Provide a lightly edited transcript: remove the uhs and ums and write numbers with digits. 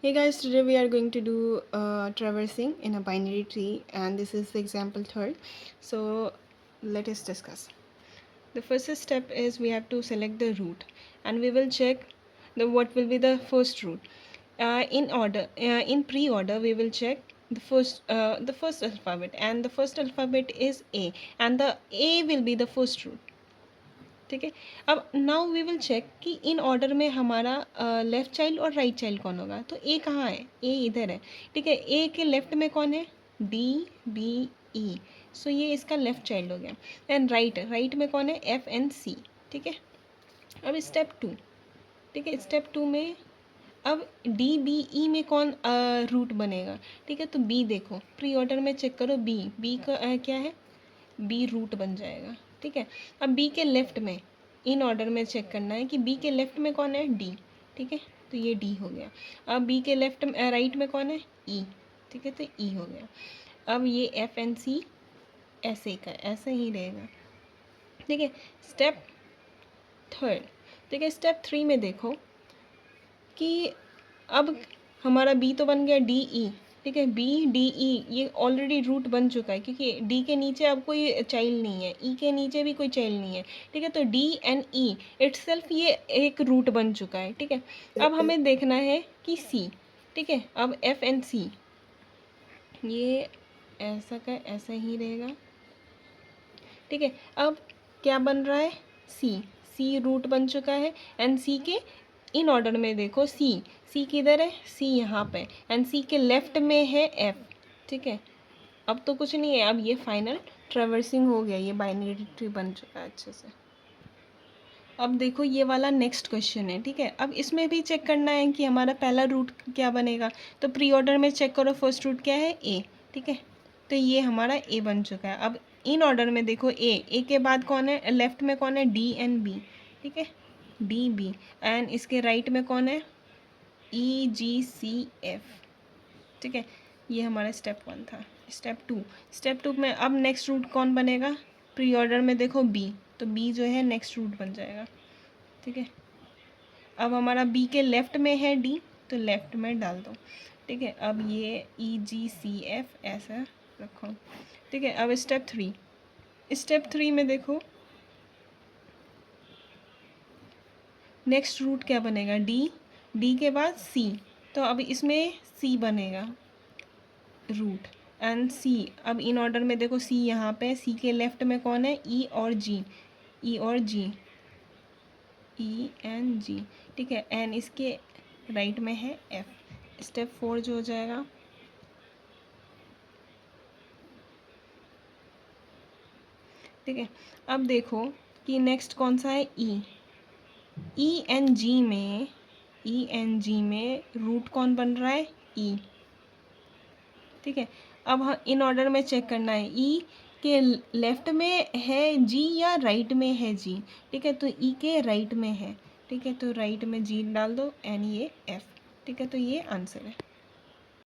Hey guys, today we are going to do traversing in a binary tree, and this is the example third. So let us discuss. The first step is we have to select the root, and we will check the what will be the first root. In order, in pre-order, we will check the first alphabet, and the first alphabet is A, and the A will be the first root. ठीक है. अब now we will check कि in order में हमारा left child और right child कौन होगा. तो ए कहाँ है. ए इधर है. ठीक है. ए के लेफ्ट में कौन है. D B E. सो ये इसका लेफ्ट चाइल्ड हो गया. एंड राइट में कौन है. एफ एंड सी. ठीक है. अब स्टेप 2. ठीक है. स्टेप 2 में अब डी बी ई में कौन रूट बनेगा. ठीक है. तो बी देखो, प्री ऑर्डर में चेक करो. बी का क्या है. बी रूट बन जाएगा. ठीक है. अब बी के लेफ्ट में इन ऑर्डर में चेक करना है कि बी के लेफ्ट में कौन है. डी. ठीक है. तो ये डी हो गया. अब बी के लेफ्ट में राइट में कौन है. ई. ठीक है. तो ई हो गया. अब ये एफ एंड सी ऐसे का ऐसे ही रहेगा. ठीक है. स्टेप 3. ठीक है. स्टेप 3 में देखो कि अब हमारा बी तो बन गया डी ई. ठीक है. बी डी ई ये ऑलरेडी रूट बन चुका है, क्योंकि डी के नीचे अब कोई चाइल्ड नहीं है. ई के नीचे भी कोई चाइल्ड नहीं है. ठीक है. तो डी एंड ई इटसेल्फ ये एक रूट बन चुका है. ठीक है. अब हमें देखना है कि सी. ठीक है. अब एफ एंड सी ये ऐसा का ऐसा ही रहेगा. ठीक है. अब क्या बन रहा है. सी रूट बन चुका है. एंड सी के इन ऑर्डर में देखो. सी किधर है. सी यहाँ पे. एंड सी के लेफ्ट में है एफ. ठीक है. अब तो कुछ नहीं है. अब ये फाइनल ट्रेवर्सिंग हो गया. ये बाइनरी ट्री बन चुका है अच्छे से. अब देखो ये वाला नेक्स्ट क्वेश्चन है. ठीक है. अब इसमें भी चेक करना है कि हमारा पहला रूट क्या बनेगा. तो प्री ऑर्डर में चेक करो. फर्स्ट रूट क्या है. ए. ठीक है. तो ये हमारा ए बन चुका है. अब इन ऑर्डर में देखो. ए के बाद कौन है. लेफ्ट में कौन है. D and B. ठीक है. D B. एंड इसके राइट में कौन है. E G C F. ठीक है. ये हमारा स्टेप 1 था. स्टेप टू में अब नेक्स्ट रूट कौन बनेगा. प्री ऑर्डर में देखो बी. तो बी जो है नेक्स्ट रूट बन जाएगा. ठीक है. अब हमारा बी के लेफ्ट में है डी. तो लेफ्ट में डाल दो. ठीक है. अब ये ई जी सी एफ ऐसा रखो. ठीक है. अब स्टेप 3 में देखो नेक्स्ट रूट क्या बनेगा. डी के बाद सी. तो अब इसमें सी बनेगा रूट. एंड सी अब इन ऑर्डर में देखो. सी यहाँ पे. सी के लेफ्ट में कौन है. ई और जी. ई एंड जी. ठीक है. एंड इसके राइट में है एफ. स्टेप 4 जो हो जाएगा. ठीक है. अब देखो कि नेक्स्ट कौन सा है. ई एन जी में रूट कौन बन रहा है. ई. ठीक है. अब इन ऑर्डर में चेक करना है. ई के लेफ्ट में है जी या राइट में है जी. ठीक है. तो ई के राइट में है. ठीक है. तो राइट में जी डाल दो. एंड ये एफ. ठीक है. तो ये आंसर है.